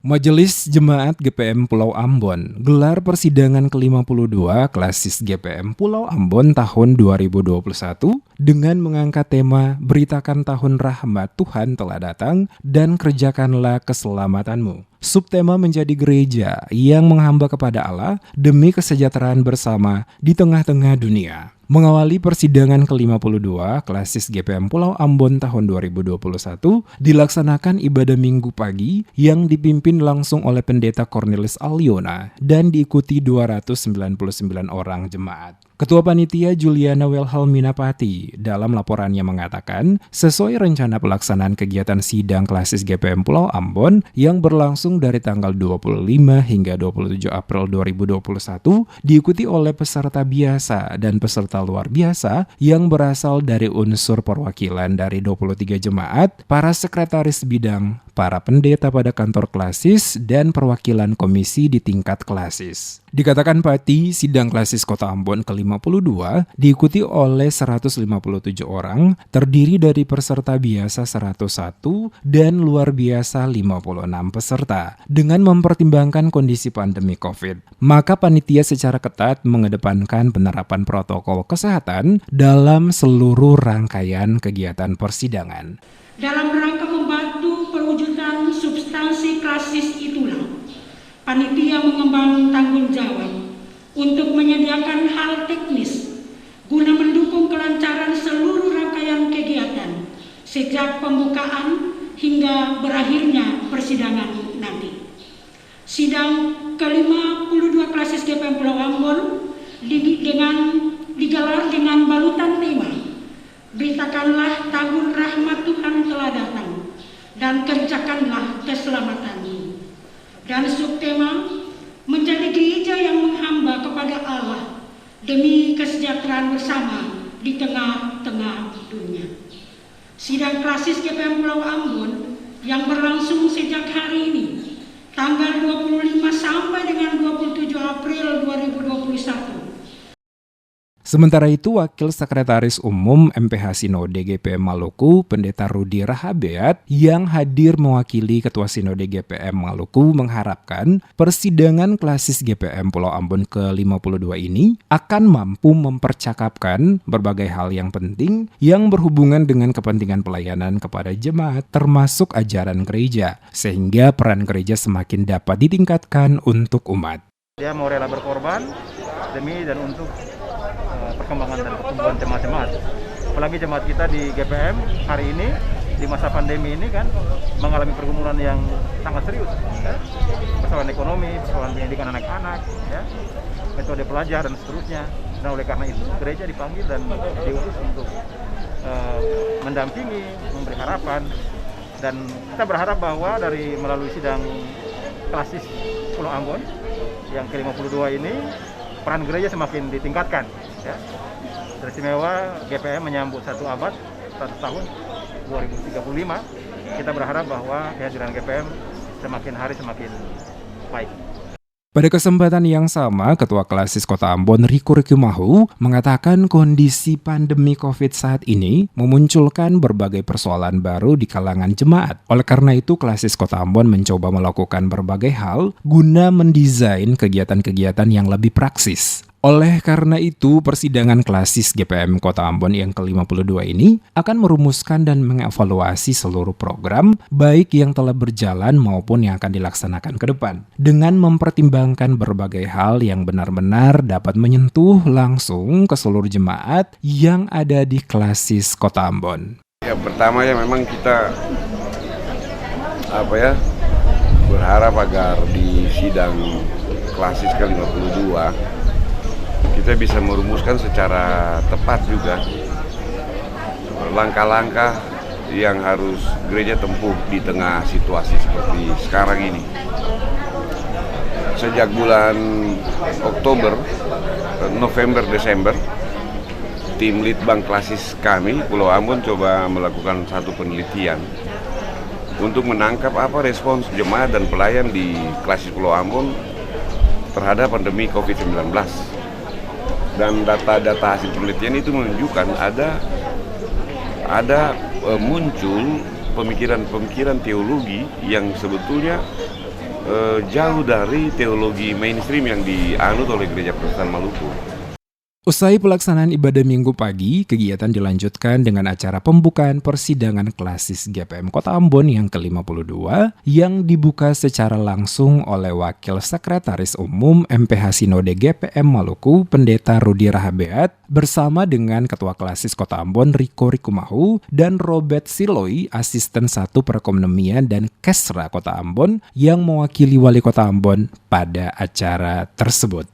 Majelis Jemaat GPM Pulau Ambon gelar persidangan ke-52 Klasis GPM Pulau Ambon tahun 2021 dengan mengangkat tema Beritakan Tahun Rahmat Tuhan Telah Datang dan Kerjakanlah Keselamatanmu. Subtema menjadi gereja yang menghamba kepada Allah demi kesejahteraan bersama di tengah-tengah dunia. Mengawali persidangan ke-52 Klasis GPM Pulau Ambon tahun 2021, dilaksanakan ibadah minggu pagi yang dipimpin langsung oleh Pendeta Cornelis Aliona dan diikuti 299 orang jemaat. Ketua Panitia Juliana Wilhelmina Pati dalam laporannya mengatakan, sesuai rencana pelaksanaan kegiatan sidang Klasis GPM Pulau Ambon yang berlangsung dari tanggal 25 hingga 27 April 2021, diikuti oleh peserta biasa dan peserta luar biasa yang berasal dari unsur perwakilan dari 23 jemaat, para sekretaris bidang, para pendeta pada kantor Klasis, dan perwakilan komisi di tingkat Klasis. Dikatakan Pati, sidang Klasis Kota Ambon ke-52 diikuti oleh 157 orang, terdiri dari peserta biasa 101 dan luar biasa 56 peserta. Dengan mempertimbangkan kondisi pandemi COVID, maka panitia secara ketat mengedepankan penerapan protokol kesehatan dalam seluruh rangkaian kegiatan persidangan. Dalam rangka membantu perwujudan substansi Klasis itulah, panitia mengemban tanggung jawab untuk menyediakan hal teknis guna mendukung kelancaran seluruh rangkaian kegiatan sejak pembukaan hingga berakhirnya persidangan nanti. Sidang ke-52 Klasis GPM Pulau Ambon digelar dengan balutan tema Beritakanlah tahun rahmat Tuhan telah datang dan kerjakanlah keselamatanmu. Dan subtema menjadi gereja yang menghamba kepada Allah demi kesejahteraan bersama di tengah-tengah dunia. Sidang Klasis GPM Pulau Ambon yang berlangsung sejak hari ini, tanggal 25 sampai dengan 27 April 2021. Sementara itu, Wakil Sekretaris Umum MPH Sinode GPM Maluku, Pendeta Rudi Rahabeat, yang hadir mewakili Ketua Sinode GPM Maluku mengharapkan persidangan Klasis GPM Pulau Ambon ke-52 ini akan mampu mempercakapkan berbagai hal yang penting yang berhubungan dengan kepentingan pelayanan kepada jemaat, termasuk ajaran gereja, sehingga peran gereja semakin dapat ditingkatkan untuk umat. Dia mau rela berkorban demi dan untuk perkembangan dan pertumbuhan jemaat-jemaat. Apalagi jemaat kita di GPM hari ini di masa pandemi ini kan mengalami pergumulan yang sangat serius, ya. Persoalan ekonomi, persoalan pendidikan anak-anak, ya, metode pelajar dan seterusnya. Dan oleh karena itu gereja dipanggil dan diutus untuk mendampingi, memberi harapan, dan kita berharap bahwa dari melalui sidang Klasis Pulau Ambon yang ke-52 ini peran gereja semakin ditingkatkan, ya. Teristimewa GPM menyambut 1 abad, 100 tahun 2035. Kita berharap bahwa kehadiran GPM semakin hari semakin baik. Pada kesempatan yang sama, Ketua Klasis Kota Ambon Riko Rikimahu mengatakan kondisi pandemi COVID saat ini memunculkan berbagai persoalan baru di kalangan jemaat. Oleh karena itu, Klasis Kota Ambon mencoba melakukan berbagai hal guna mendesain kegiatan-kegiatan yang lebih praksis. Oleh karena itu, persidangan Klasis GPM Kota Ambon yang ke-52 ini akan merumuskan dan mengevaluasi seluruh program, baik yang telah berjalan maupun yang akan dilaksanakan ke depan, dengan mempertimbangkan berbagai hal yang benar-benar dapat menyentuh langsung ke seluruh jemaat yang ada di Klasis Kota Ambon. Ya, pertama ya memang kita berharap agar di sidang Klasis ke-52 kita bisa merumuskan secara tepat juga langkah-langkah yang harus gereja tempuh di tengah situasi seperti sekarang ini. Sejak bulan Oktober, November, Desember, tim Litbang Klasis kami, Pulau Ambon, coba melakukan satu penelitian untuk menangkap apa respons jemaat dan pelayan di Klasis Pulau Ambon terhadap pandemi COVID-19. Dan data-data hasil penelitian itu menunjukkan ada muncul pemikiran-pemikiran teologi yang sebetulnya jauh dari teologi mainstream yang dianut oleh Gereja Protestan Maluku. Usai pelaksanaan ibadah Minggu pagi, kegiatan dilanjutkan dengan acara pembukaan persidangan klasis GPM Kota Ambon yang ke-52 yang dibuka secara langsung oleh Wakil Sekretaris Umum MPH Sinode GPM Maluku, Pendeta Rudi Rahabeat, bersama dengan Ketua Klasis Kota Ambon Riko Rikumahu dan Robert Siloi, Asisten 1 Perekonomian dan Kesra Kota Ambon yang mewakili Wali Kota Ambon pada acara tersebut.